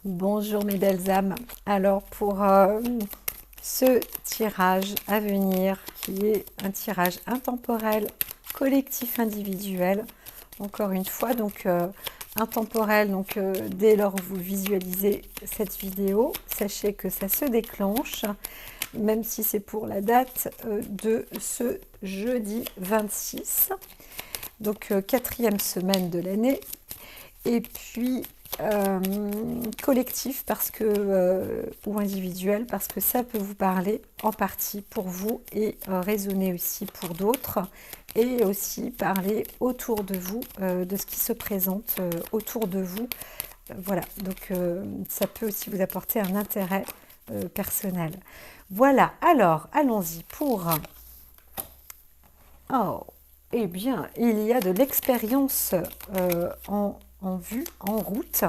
Bonjour mes belles âmes. Alors pour ce tirage à venir qui est un tirage intemporel, collectif, individuel, encore une fois, donc intemporel, donc dès lors où vous visualisez cette vidéo, sachez que ça se déclenche, même si c'est pour la date de ce jeudi 26, donc quatrième semaine de l'année. Et puis collectif parce que ou individuel parce que ça peut vous parler en partie pour vous et résonner aussi pour d'autres et aussi parler autour de vous de ce qui se présente autour de vous. Voilà, donc ça peut aussi vous apporter un intérêt personnel. Voilà, alors allons-y pour... Oh, eh bien, il y a de l'expérience en vue, en route.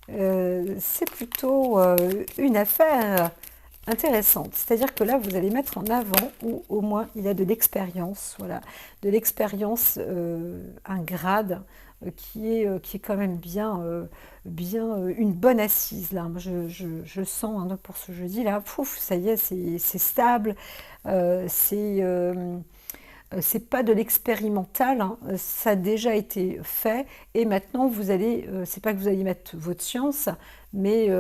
C'est plutôt une affaire intéressante. C'est-à-dire que là, vous allez mettre en avant, ou au moins il y a de l'expérience, voilà, de l'expérience, un grade qui est quand même bien, une bonne assise. Là, moi, je sens hein, pour ce jeudi-là, pouf, ça y est, c'est stable, c'est pas de l'expérimental, hein, ça a déjà été fait et maintenant vous allez, c'est pas que vous allez mettre votre science, mais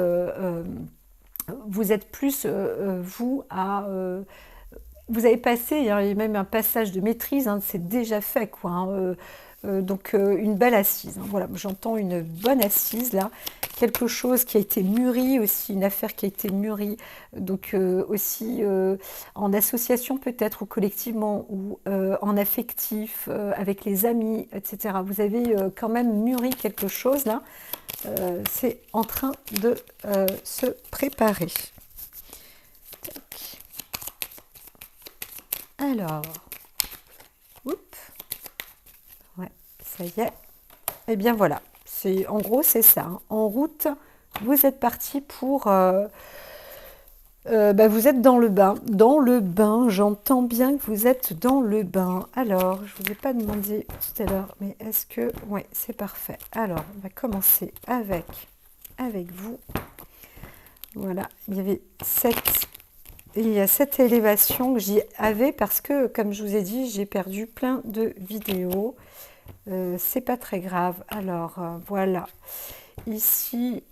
vous êtes plus, vous, à... vous avez passé, il y a même un passage de maîtrise, hein, c'est déjà fait, quoi. Hein, donc une belle assise. Hein, voilà, j'entends une bonne assise là, quelque chose qui a été mûri aussi, une affaire qui a été mûrie, donc aussi en association peut-être ou collectivement ou en affectif avec les amis, etc. Vous avez quand même mûri quelque chose là. C'est en train de se préparer. Tac. Alors, oups. Ouais, ça y est. Et bien voilà, en gros c'est ça. Hein. En route, vous êtes parti pour... bah, vous êtes dans le bain. Dans le bain, j'entends bien que vous êtes dans le bain. Alors, je ne vous ai pas demandé tout à l'heure, mais est-ce que... Oui, c'est parfait. Alors, on va commencer avec vous. Voilà, il y a cette élévation que j'y avais parce que, comme je vous ai dit, j'ai perdu plein de vidéos. C'est pas très grave. Alors, voilà. Ici,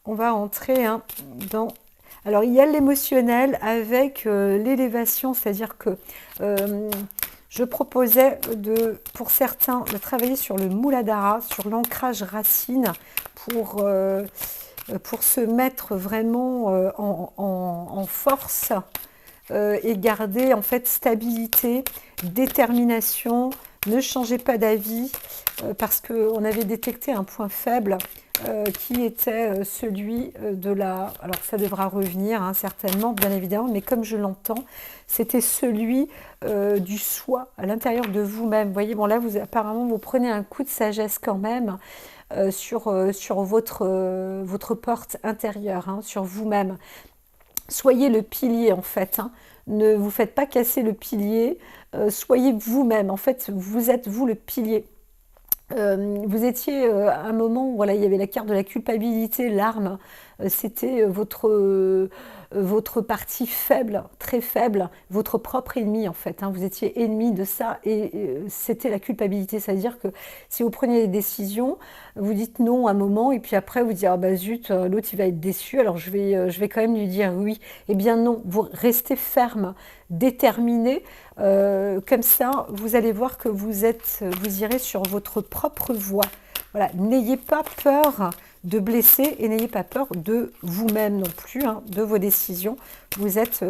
on va entrer hein, dans... Alors, il y a l'émotionnel avec l'élévation, c'est-à-dire que je proposais, pour certains, de travailler sur le Muladhara, sur l'ancrage racine, pour se mettre vraiment en force et garder en fait stabilité, détermination, ne changez pas d'avis parce qu'on avait détecté un point faible qui était celui de la... Alors ça devra revenir hein, certainement, bien évidemment, mais comme je l'entends, c'était celui du soi à l'intérieur de vous-même. Vous voyez, bon là, apparemment, vous prenez un coup de sagesse quand même sur votre porte intérieure, hein, sur vous-même. Soyez le pilier en fait, hein. Ne vous faites pas casser le pilier, soyez vous-même, en fait vous êtes vous le pilier. Vous étiez à un moment où voilà, il y avait la carte de la culpabilité, l'arme, c'était votre partie faible, très faible, votre propre ennemi en fait. Hein. Vous étiez ennemi de ça et c'était la culpabilité. C'est-à-dire que si vous prenez des décisions, vous dites non à un moment et puis après vous dites ah bah zut, l'autre il va être déçu, alors je vais quand même lui dire oui. Eh bien non, vous restez ferme, déterminé. Comme ça, vous allez voir que vous irez sur votre propre voie. Voilà, n'ayez pas peur de blesser et n'ayez pas peur de vous-même non plus, hein, de vos décisions. Vous êtes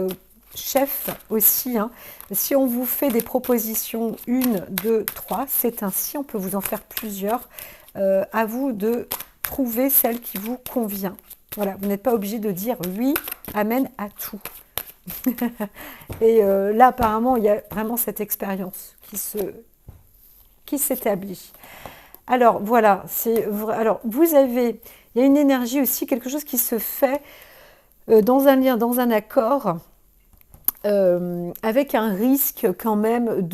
chef aussi. Hein. Si on vous fait des propositions, 1, 2, 3, c'est ainsi, on peut vous en faire plusieurs. À vous de trouver celle qui vous convient. Voilà, vous n'êtes pas obligé de dire oui, amen à tout. Et là, apparemment, il y a vraiment cette expérience qui s'établit. Alors, voilà. Alors, il y a une énergie aussi, quelque chose qui se fait dans un lien, dans un accord, avec un risque quand même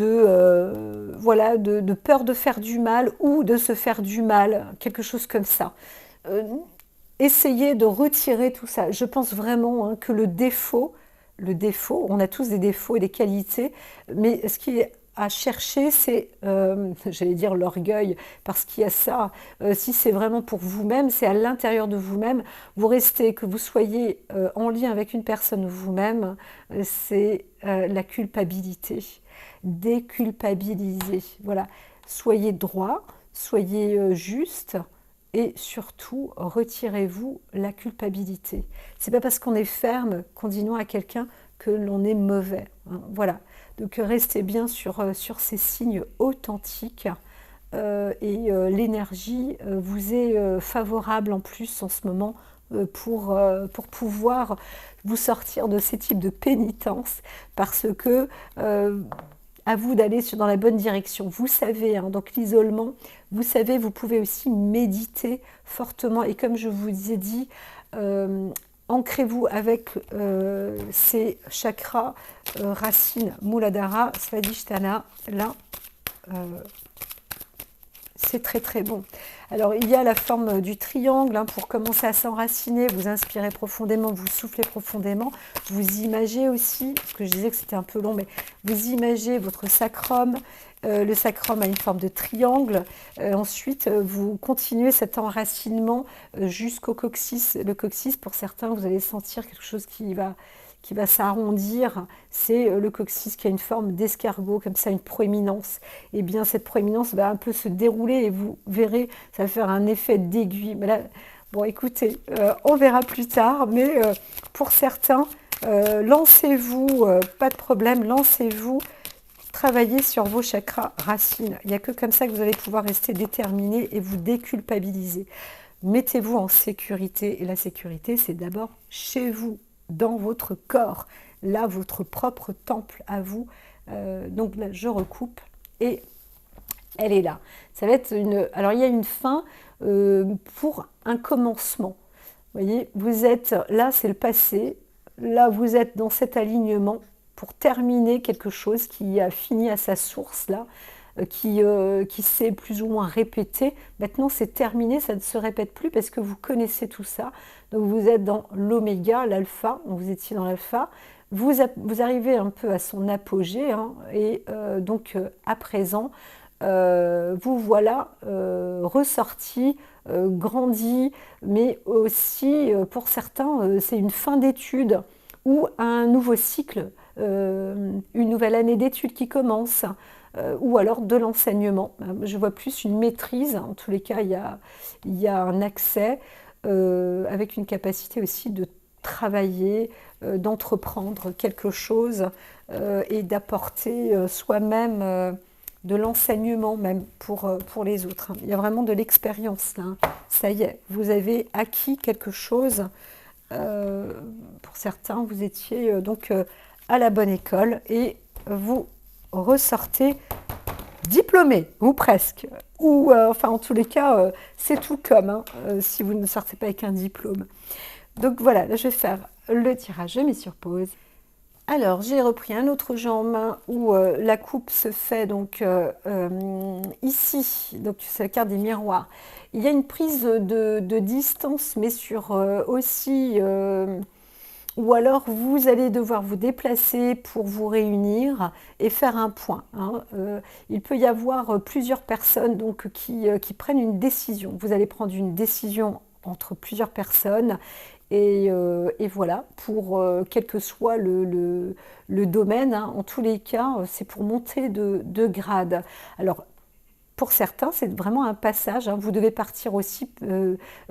voilà, de peur de faire du mal ou de se faire du mal, quelque chose comme ça. essayez de retirer tout ça. Je pense vraiment hein, que le défaut, on a tous des défauts et des qualités, mais ce qui est à chercher, c'est, j'allais dire l'orgueil, parce qu'il y a ça, si c'est vraiment pour vous-même, c'est à l'intérieur de vous-même, vous restez, que vous soyez en lien avec une personne ou vous-même, c'est la culpabilité. Déculpabiliser, voilà. Soyez droit, soyez juste, et surtout, retirez-vous la culpabilité. C'est pas parce qu'on est ferme qu'on dit non à quelqu'un que l'on est mauvais. Hein, voilà. Donc restez bien sur ces signes authentiques et l'énergie vous est favorable en plus en ce moment pour pouvoir vous sortir de ces types de pénitences parce que à vous d'aller dans la bonne direction. Vous savez, hein, donc l'isolement, vous savez, vous pouvez aussi méditer fortement. Et comme je vous ai dit, ancrez-vous avec ces chakras, racines, Muladhara, Svadhisthana, là, c'est très très bon. Alors il y a la forme du triangle hein, pour commencer à s'enraciner, vous inspirez profondément, vous soufflez profondément, vous imagez aussi, parce que je disais que c'était un peu long, mais vous imagez votre sacrum, le sacrum a une forme de triangle, ensuite vous continuez cet enracinement jusqu'au coccyx. Le coccyx, pour certains, vous allez sentir quelque chose qui va s'arrondir, c'est le coccyx qui a une forme d'escargot, comme ça, une proéminence. Et bien, cette proéminence va un peu se dérouler et vous verrez, ça va faire un effet d'aiguille. Mais là, bon, écoutez, on verra plus tard, mais pour certains, lancez-vous, pas de problème, lancez-vous, travaillez sur vos chakras racines. Il n'y a que comme ça que vous allez pouvoir rester déterminé et vous déculpabiliser. Mettez-vous en sécurité, et la sécurité, c'est d'abord chez vous, dans votre corps, là, votre propre temple à vous. Donc là, je recoupe et elle est là. Ça va être une... Alors, il y a une fin pour un commencement. Vous voyez, vous êtes... Là, c'est le passé. Là, vous êtes dans cet alignement pour terminer quelque chose qui a fini à sa source, là, qui s'est plus ou moins répété. Maintenant, c'est terminé, ça ne se répète plus parce que vous connaissez tout ça. Donc, vous êtes dans l'oméga, l'alpha, vous étiez dans l'alpha. Vous arrivez un peu à son apogée, hein, et donc, à présent, vous voilà ressorti, grandi, mais aussi, pour certains, c'est une fin d'études ou un nouveau cycle, une nouvelle année d'études qui commence, ou alors de l'enseignement. Je vois plus une maîtrise, en tous les cas, il y a un accès avec une capacité aussi de travailler, d'entreprendre quelque chose et d'apporter soi-même de l'enseignement même pour les autres. Il y a vraiment de l'expérience là. Ça y est, vous avez acquis quelque chose. Pour certains, vous étiez donc à la bonne école et vous ressortez diplômé, ou presque. Ou, enfin, en tous les cas, c'est tout comme, hein, si vous ne sortez pas avec un diplôme. Donc voilà, là, je vais faire le tirage, je mets sur pause. Alors, j'ai repris un autre jeu en main où la coupe se fait donc ici, donc c'est la carte des miroirs. Il y a une prise de distance, mais sur aussi, ou alors vous allez devoir vous déplacer pour vous réunir et faire un point. Hein. Il peut y avoir plusieurs personnes donc, qui prennent une décision. Vous allez prendre une décision entre plusieurs personnes. Et voilà, pour quel que soit le domaine, hein, en tous les cas, c'est pour monter de grade. Alors, pour certains, c'est vraiment un passage. Hein, vous devez partir aussi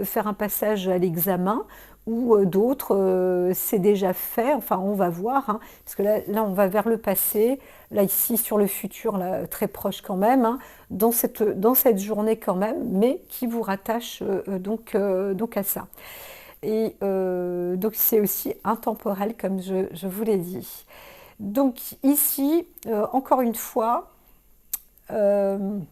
faire un passage à l'examen, ou d'autres, c'est déjà fait. Enfin, on va voir, hein, parce que là, on va vers le passé. Là, ici, sur le futur, là, très proche quand même, hein, dans cette journée quand même, mais qui vous rattache donc à ça. Et donc c'est aussi intemporel comme je vous l'ai dit. Donc ici, encore une fois, il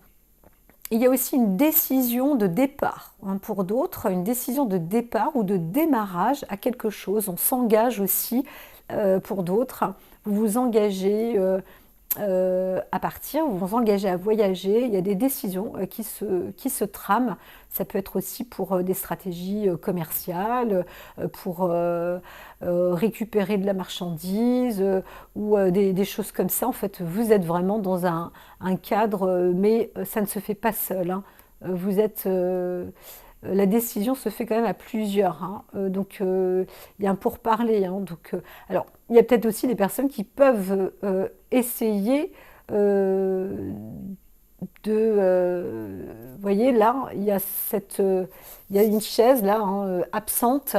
y a aussi une décision de départ, hein, pour d'autres, une décision de départ ou de démarrage à quelque chose. On s'engage aussi pour d'autres. Vous vous engagez à partir, vous vous engagez à voyager, il y a des décisions qui se trament. Ça peut être aussi pour des stratégies commerciales, pour récupérer de la marchandise ou des choses comme ça. En fait, vous êtes vraiment dans un cadre, mais ça ne se fait pas seul, hein. Vous êtes... la décision se fait quand même à plusieurs, hein. Donc, il y a un pourparler, hein. Donc, alors, il y a peut-être aussi des personnes qui peuvent essayer vous voyez, là, il y a il y a une chaise, là, hein, absente,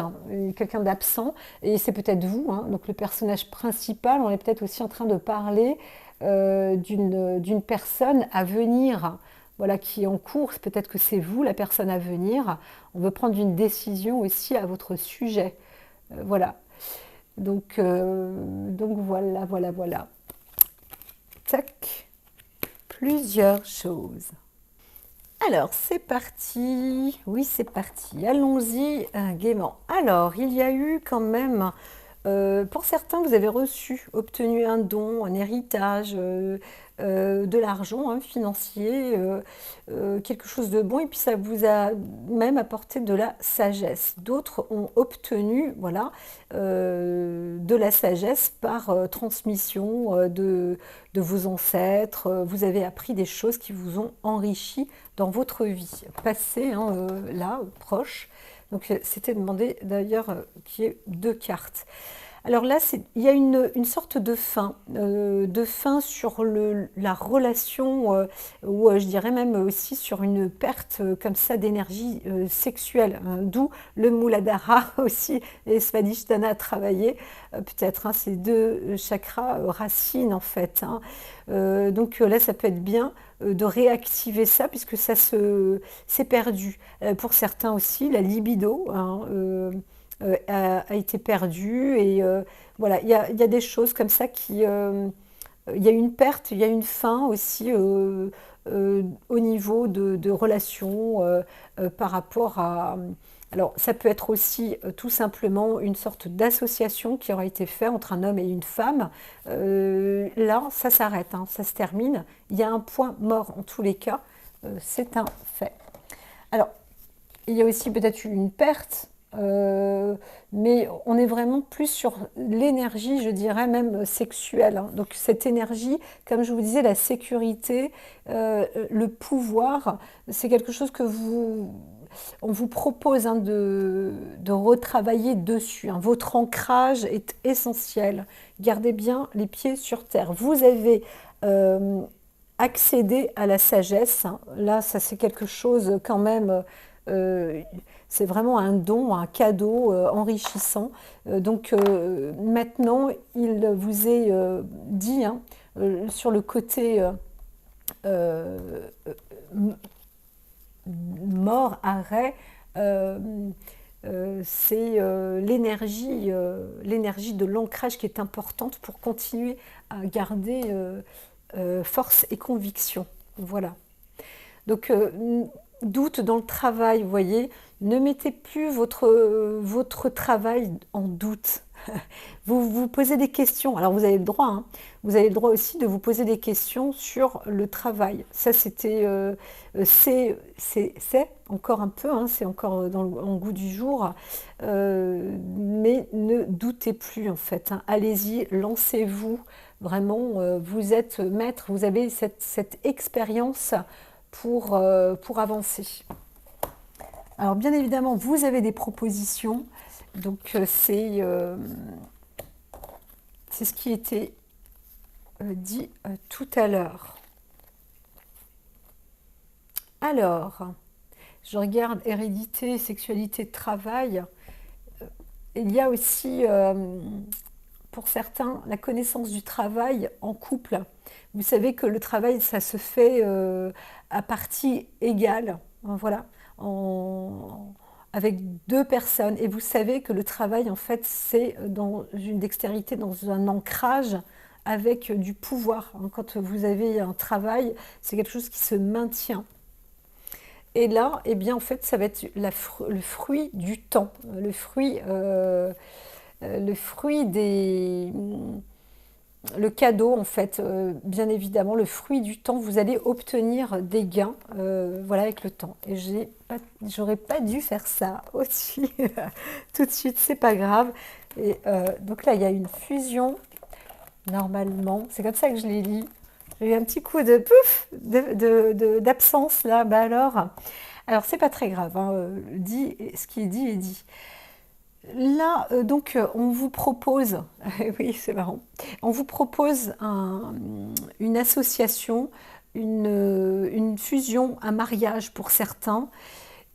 quelqu'un d'absent, et c'est peut-être vous, hein. Donc, le personnage principal, on est peut-être aussi en train de parler d'une personne à venir, voilà, qui est en cours. Peut-être que c'est vous, la personne à venir. On veut prendre une décision aussi à votre sujet. Voilà. Donc voilà, voilà, voilà. Tac. Plusieurs choses. Alors, c'est parti. Oui, c'est parti. Allons-y gaiement. Alors, il y a eu quand même, pour certains, vous avez reçu, obtenu un don, un héritage, de l'argent, hein, financier, quelque chose de bon, et puis ça vous a même apporté de la sagesse. D'autres ont obtenu, voilà, de la sagesse par transmission de vos ancêtres. Vous avez appris des choses qui vous ont enrichi dans votre vie passée, hein, là, proche. Donc c'était demandé d'ailleurs qu'il y ait 2 cartes. Alors là, il y a une sorte de fin sur la relation, ou je dirais même aussi sur une perte comme ça d'énergie sexuelle, hein, d'où le Muladhara aussi, et Svadhisthana à travailler, peut-être, hein, ces 2 chakras racines en fait, hein. Donc là, ça peut être bien de réactiver ça, puisque c'est perdu. Pour certains aussi, la libido, hein, a été perdue, et voilà, il y a des choses comme ça il y a une perte, il y a une fin aussi au niveau de relations par rapport à... Alors, ça peut être aussi tout simplement une sorte d'association qui aura été faite entre un homme et une femme. Là, ça s'arrête, hein, ça se termine. Il y a un point mort en tous les cas, c'est un fait. Alors, il y a aussi peut-être une perte, mais on est vraiment plus sur l'énergie, je dirais même sexuelle, hein. Donc cette énergie, comme je vous disais, la sécurité, le pouvoir, c'est quelque chose on vous propose, hein, de retravailler dessus, hein. Votre ancrage est essentiel. Gardez bien les pieds sur terre. Vous avez accédé à la sagesse, hein. Là, ça c'est quelque chose quand même... euh, c'est vraiment un don, un cadeau enrichissant. Donc maintenant, il vous est dit, hein, sur le côté euh, mort, arrêt, euh, c'est l'énergie de l'ancrage qui est importante pour continuer à garder force et conviction. Voilà. Donc, doute dans le travail, vous voyez, ne mettez plus votre travail en doute. Vous vous posez des questions. Alors, vous avez le droit, hein. Vous avez le droit aussi de vous poser des questions sur le travail. Ça, c'est encore un peu, hein, c'est encore en goût du jour. Mais ne doutez plus, en fait, hein. Allez-y, lancez-vous. Vraiment, vous êtes maître, vous avez cette expérience pour avancer. Alors bien évidemment, vous avez des propositions, donc c'est ce qui était dit tout à l'heure. Alors, je regarde hérédité, sexualité, travail. Il y a aussi, pour certains, la connaissance du travail en couple. Vous savez que le travail, ça se fait à partie égale, hein, voilà, avec 2 personnes. Et vous savez que le travail, en fait, c'est dans une dextérité, dans un ancrage avec du pouvoir, hein. Quand vous avez un travail, c'est quelque chose qui se maintient. Et là, eh bien, en fait, ça va être le fruit du temps, le fruit des le cadeau, en fait, bien évidemment, le fruit du temps, vous allez obtenir des gains, voilà, avec le temps. Et j'aurais pas dû faire ça aussi, tout de suite, c'est pas grave. Et donc là, il y a une fusion, normalement, c'est comme ça que je l'ai lu. J'ai eu un petit coup de pouf, d'absence, là, bah alors c'est pas très grave, hein, ce qui est dit est dit. Là, donc, on vous propose, oui, c'est marrant, on vous propose une association, une fusion, un mariage pour certains,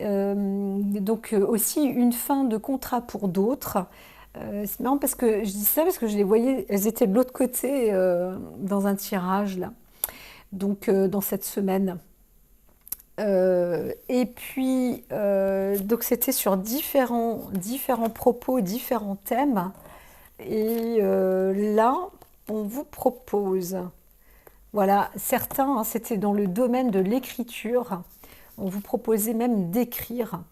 donc aussi une fin de contrat pour d'autres. C'est marrant parce que je dis ça parce que je les voyais, elles étaient de l'autre côté dans un tirage là, donc dans cette semaine. Et puis, donc c'était sur différents propos, différents thèmes. Et là, on vous propose, voilà, certains, hein, c'était dans le domaine de l'écriture. On vous proposait même d'écrire.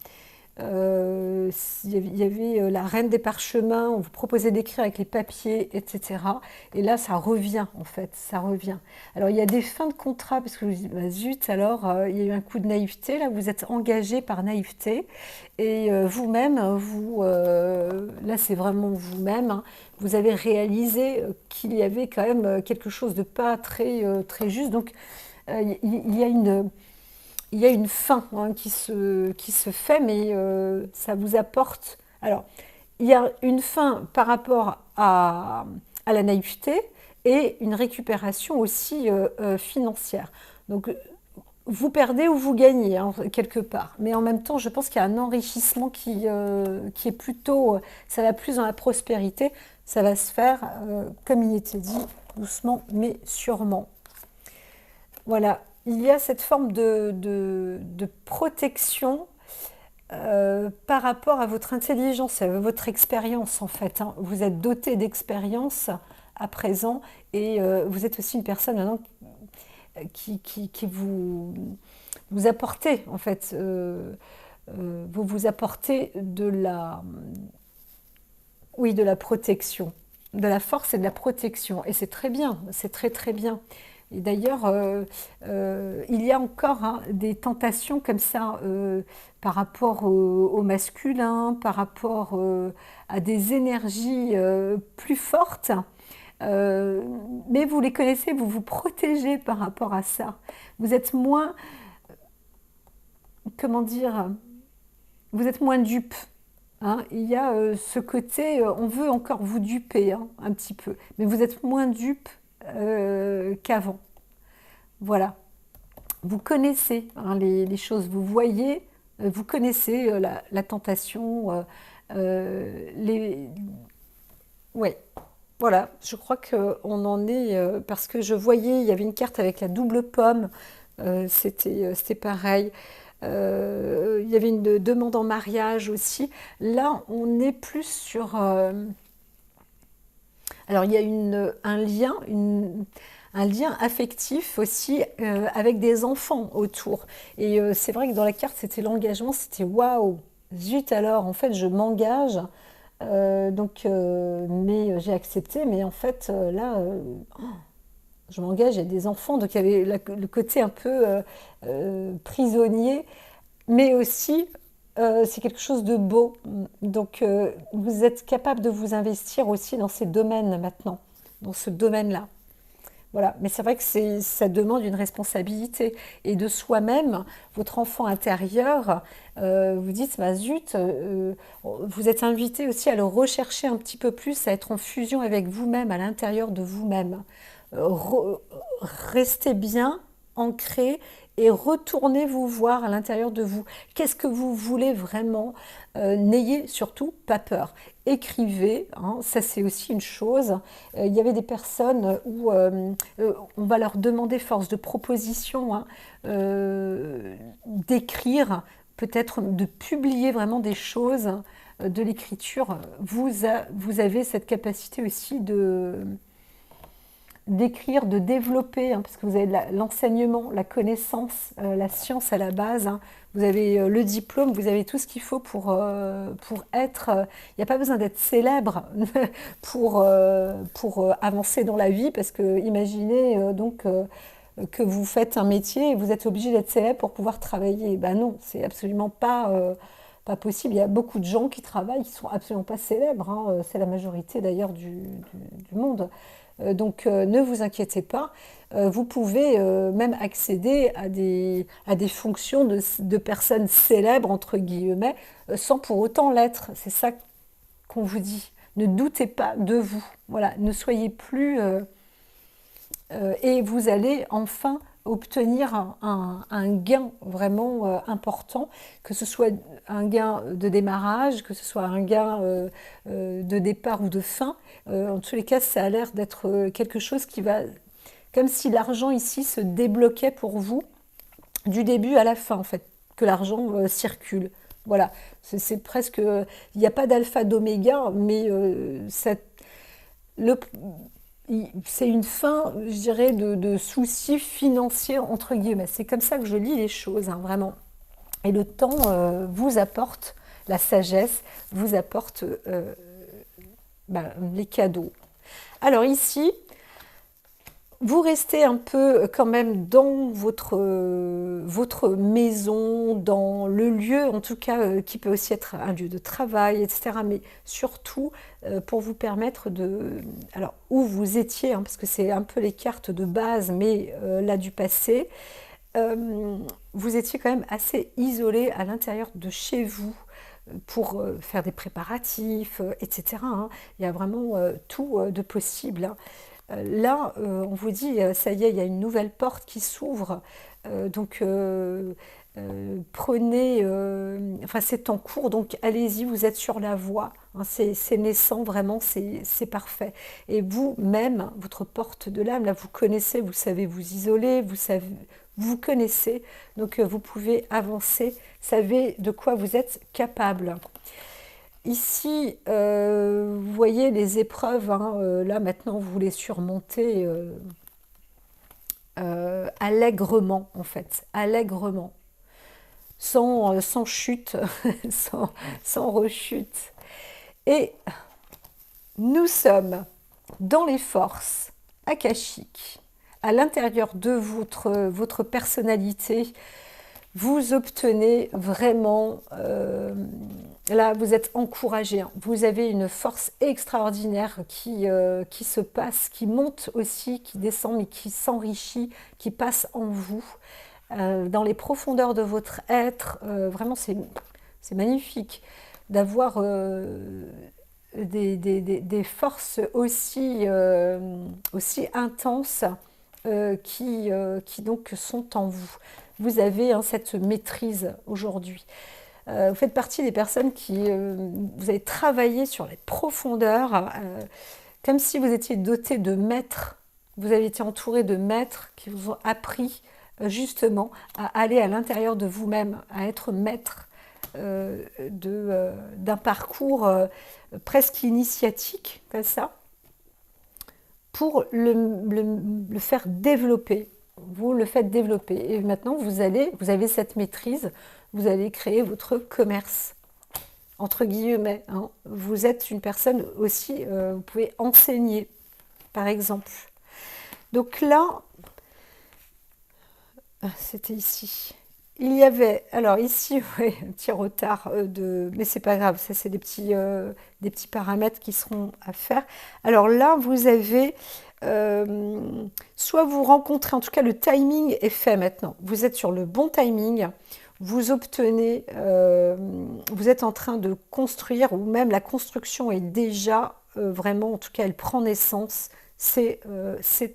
Il y avait la reine des parchemins, on vous proposait d'écrire avec les papiers, etc. Et là, ça revient, en fait, ça revient. Alors, il y a des fins de contrat, parce que je vous dis, bah, zut, alors, il y a eu un coup de naïveté, là, vous êtes engagé par naïveté, et vous-même, là, c'est vraiment vous-même, hein, vous avez réalisé qu'il y avait quand même quelque chose de pas très juste, donc il y a une fin, hein, qui se fait, mais ça vous apporte. Alors, il y a une fin par rapport à la naïveté et une récupération aussi financière. Donc, vous perdez ou vous gagnez, hein, quelque part. Mais en même temps, je pense qu'il y a un enrichissement qui est plutôt. Ça va plus dans la prospérité. Ça va se faire, comme il était dit, doucement, mais sûrement. Voilà, il y a cette forme de protection par rapport à votre intelligence, à votre expérience en fait, hein. Vous êtes doté d'expérience à présent et vous êtes aussi une personne maintenant qui vous apportez en fait, vous apportez oui, de la protection, de la force et de la protection. Et c'est très bien, c'est très très bien. Et d'ailleurs, il y a encore, hein, des tentations comme ça par rapport au masculin, par rapport à des énergies plus fortes. Euh, mais vous les connaissez, vous vous protégez par rapport à ça. Vous êtes moins, comment dire, vous êtes moins dupe. Hein. Il y a ce côté, on veut encore vous duper, hein, un petit peu, mais vous êtes moins dupe qu'avant. Voilà. Vous connaissez, hein, les choses, vous voyez, vous connaissez la tentation, les... Ouais, voilà, je crois qu'on en est, parce que je voyais, il y avait une carte avec la double pomme, c'était pareil. Il y avait une demande en mariage aussi. Là, on est plus sur... alors, il y a un lien affectif aussi avec des enfants autour. Et c'est vrai que dans la carte, c'était l'engagement, c'était waouh, zut alors, en fait, je m'engage. Donc, mais j'ai accepté, mais en fait, là, je m'engage, il y a des enfants, donc il y avait le côté un peu prisonnier, mais aussi c'est quelque chose de beau. Donc vous êtes capable de vous investir aussi dans ces domaines maintenant, dans ce domaine-là. Voilà, mais c'est vrai que ça demande une responsabilité et de soi-même, votre enfant intérieur, vous dites, bah zut, vous êtes invité aussi à le rechercher un petit peu plus, à être en fusion avec vous-même, à l'intérieur de vous-même. Re- Restez bien ancré et retournez vous voir à l'intérieur de vous. Qu'est-ce que vous voulez vraiment? N'ayez surtout pas peur. Écrivez, hein, ça c'est aussi une chose. Il y avait des personnes où on va leur demander force de proposition, hein, d'écrire, peut-être de publier vraiment des choses, de l'écriture. Vous avez cette capacité aussi d'écrire, de développer, hein, parce que vous avez l'enseignement, la connaissance, la science à la base, hein. Vous avez le diplôme, vous avez tout ce qu'il faut pour être... Il n'y a pas besoin d'être célèbre pour avancer dans la vie, parce que imaginez que vous faites un métier et vous êtes obligé d'être célèbre pour pouvoir travailler. Ben non, c'est absolument pas possible. Il y a beaucoup de gens qui travaillent, qui ne sont absolument pas célèbres, hein. C'est la majorité d'ailleurs du monde. Donc ne vous inquiétez pas, vous pouvez même accéder à des fonctions de personnes célèbres, entre guillemets, sans pour autant l'être. C'est ça qu'on vous dit. Ne doutez pas de vous. Voilà, ne soyez plus... et vous allez enfin obtenir un gain vraiment important, que ce soit un gain de démarrage, que ce soit un gain de départ ou de fin. En tous les cas, ça a l'air d'être quelque chose qui va... Comme si l'argent ici se débloquait pour vous du début à la fin, en fait, que l'argent circule. Voilà, c'est presque... Il n'y a pas d'alpha d'oméga, mais c'est une fin, je dirais, de soucis financiers, entre guillemets. C'est comme ça que je lis les choses, hein, vraiment. Et le temps vous apporte la sagesse, vous apporte les cadeaux. Alors ici, vous restez un peu quand même dans votre maison, dans le lieu, en tout cas, qui peut aussi être un lieu de travail, etc. Mais surtout, pour vous permettre de... Alors, où vous étiez, hein, parce que c'est un peu les cartes de base, mais là du passé, vous étiez quand même assez isolé à l'intérieur de chez vous, pour faire des préparatifs, etc., hein. Il y a vraiment tout de possible, hein. Là, on vous dit, ça y est, il y a une nouvelle porte qui s'ouvre. Donc, prenez... enfin, c'est en cours, donc allez-y, vous êtes sur la voie, hein. C'est naissant, vraiment, c'est parfait. Et vous-même, votre porte de l'âme, là, vous connaissez, vous savez vous isoler, vous connaissez. Donc, vous pouvez avancer, savez de quoi vous êtes capable. Ici, vous voyez les épreuves, hein, là maintenant vous les surmontez allègrement en fait, allègrement, sans chute, sans rechute. Et nous sommes dans les forces akashiques, à l'intérieur de votre personnalité. Vous obtenez vraiment, là vous êtes encouragé, hein. Vous avez une force extraordinaire qui se passe, qui monte aussi, qui descend, mais qui s'enrichit, qui passe en vous, dans les profondeurs de votre être. Vraiment c'est magnifique d'avoir des forces aussi intenses qui donc sont en vous. Vous avez cette maîtrise aujourd'hui. Vous faites partie des personnes qui... vous avez travaillé sur les profondeurs, comme si vous étiez doté de maîtres. Vous avez été entouré de maîtres qui vous ont appris justement à aller à l'intérieur de vous-même, à être maître d'un parcours presque initiatique, comme ça, pour le faire développer. Vous le faites développer. Et maintenant, vous avez cette maîtrise, vous allez créer votre commerce, entre guillemets, hein. Vous êtes une personne aussi, vous pouvez enseigner, par exemple. Donc là, c'était ici. Il y avait, alors ici, ouais, un petit retard mais c'est pas grave, ça c'est des petits paramètres qui seront à faire. Alors là, vous avez... soit vous rencontrez, en tout cas le timing est fait maintenant, vous êtes sur le bon timing, vous obtenez, vous êtes en train de construire, ou même la construction est déjà vraiment, en tout cas elle prend naissance, c'est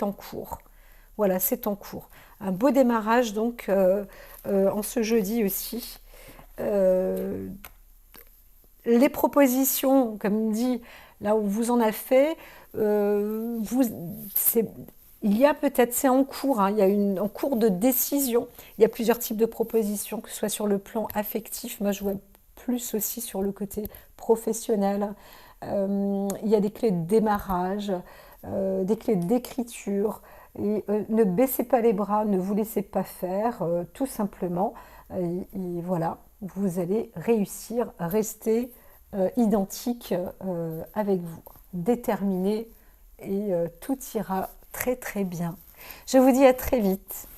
en cours. Voilà, c'est en cours. Un beau démarrage donc en ce jeudi aussi. Les propositions, comme dit, là où vous en avez fait, il y a peut-être, c'est en cours, hein, il y a en cours de décision. Il y a plusieurs types de propositions, que ce soit sur le plan affectif, moi je vois plus aussi sur le côté professionnel. Il y a des clés de démarrage. des clés d'écriture. Et ne baissez pas les bras, ne vous laissez pas faire, tout simplement. Et voilà, vous allez réussir, rester identique avec vous, déterminé, et tout ira très très bien. Je vous dis à très vite.